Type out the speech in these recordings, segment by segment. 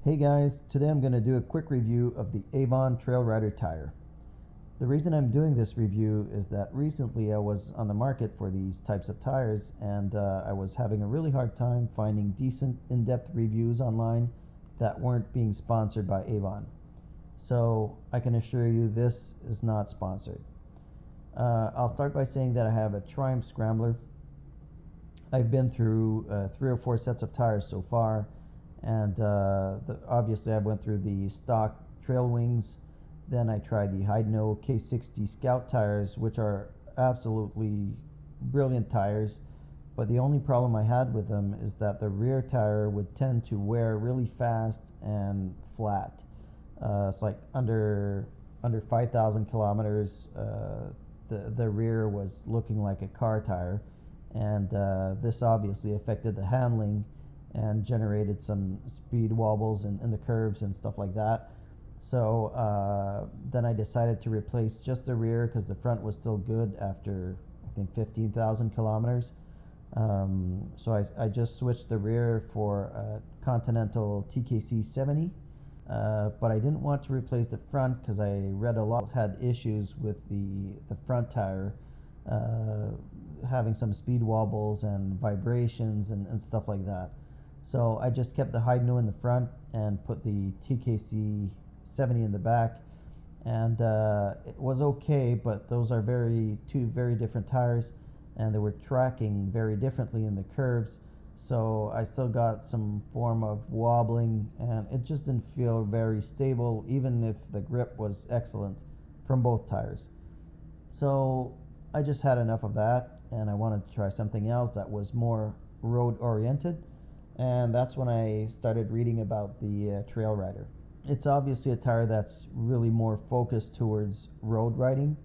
Hey guys, today I'm going to do a quick review of the Avon Trailrider tire. The reason I'm doing this review is that recently I was on the market for these types of tires, and I was having a really hard time finding decent in-depth reviews online that weren't being sponsored by Avon. So I can assure you this is not sponsored. I'll start by saying that I have a Triumph Scrambler. I've been through 3 or 4 sets of tires so far, and obviously I went through the stock trail wings. Then I tried the Shinko K60 Scout tires, which are absolutely brilliant tires, but the only problem I had with them is that the rear tire would tend to wear really fast and flat. It's like under 5,000 kilometers, the rear was looking like a car tire, and this obviously affected the handling and generated some speed wobbles in the curves and stuff like that. So then I decided to replace just the rear because the front was still good after I think 15,000 kilometers. So I just switched the rear for a Continental TKC 70, but I didn't want to replace the front because I read a lot had issues with the front tire, having some speed wobbles and vibrations and stuff like that. So I just kept the Shinko in the front and put the TKC 70 in the back, and it was okay, but those are two very different tires, and they were tracking very differently in the curves, so I still got some form of wobbling, and it just didn't feel very stable even if the grip was excellent from both tires. So I just had enough of that, and I wanted to try something else that was more road oriented, and that's when I started reading about the Trailrider. It's obviously a tire that's really more focused towards road riding,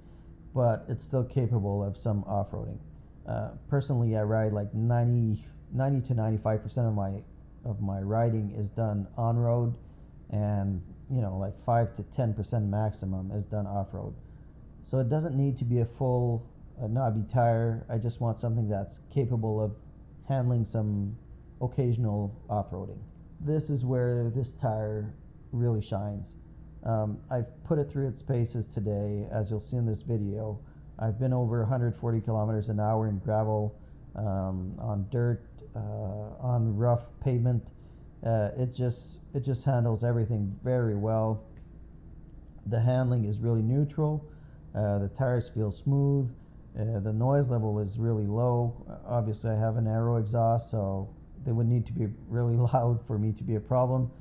but it's still capable of some off-roading. Personally, I ride like 90 to 95% of my riding is done on road, and like 5 to 10% maximum is done off-road. So it doesn't need to be a full knobby tire. I just want something that's capable of handling some occasional off-roading. This is where this tire really shines. I've put it through its paces today, as you'll see in this video. I've been over 140 kilometers an hour in gravel, on dirt, on rough pavement. It just handles everything very well. The handling is really neutral. The tires feel smooth. The noise level is really low. Obviously I have an aero exhaust, so they would need to be really loud for me to be a problem.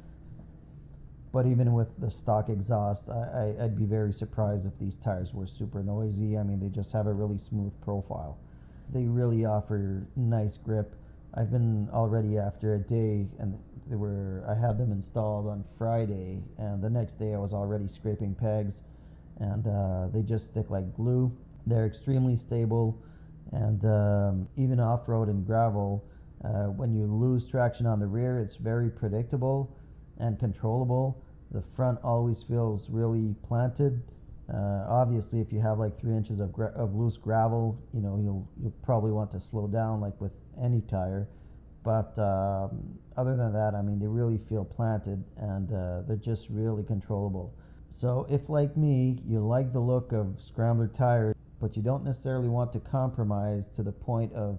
But even with the stock exhaust, I'd be very surprised if these tires were super noisy. I mean, they just have a really smooth profile. They really offer nice grip. I've been already after a day, and I had them installed on Friday, and the next day I was already scraping pegs, and they just stick like glue. They're extremely stable, and even off-road and gravel, when you lose traction on the rear, it's very predictable and controllable. The front always feels really planted. Obviously, if you have like 3 inches of loose gravel, you'll probably want to slow down like with any tire. But other than that, I mean, they really feel planted, and they're just really controllable. So if, like me, you like the look of Scrambler tires, but you don't necessarily want to compromise to the point of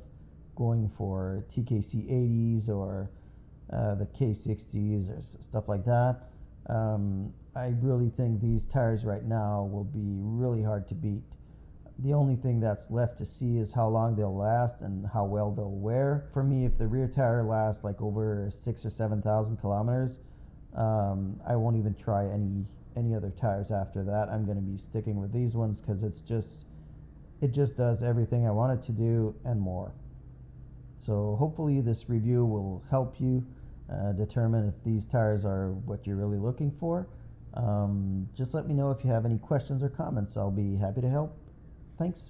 going for TKC 80s or the K60s or stuff like that, I really think these tires right now will be really hard to beat. The only thing that's left to see is how long they'll last and how well they'll wear. For me, if the rear tire lasts like over 6,000 or 7,000 kilometers, I won't even try any other tires after that. I'm going to be sticking with these ones because it just does everything I want it to do and more. So hopefully this review will help you determine if these tires are what you're really looking for. Just let me know if you have any questions or comments. I'll be happy to help. Thanks.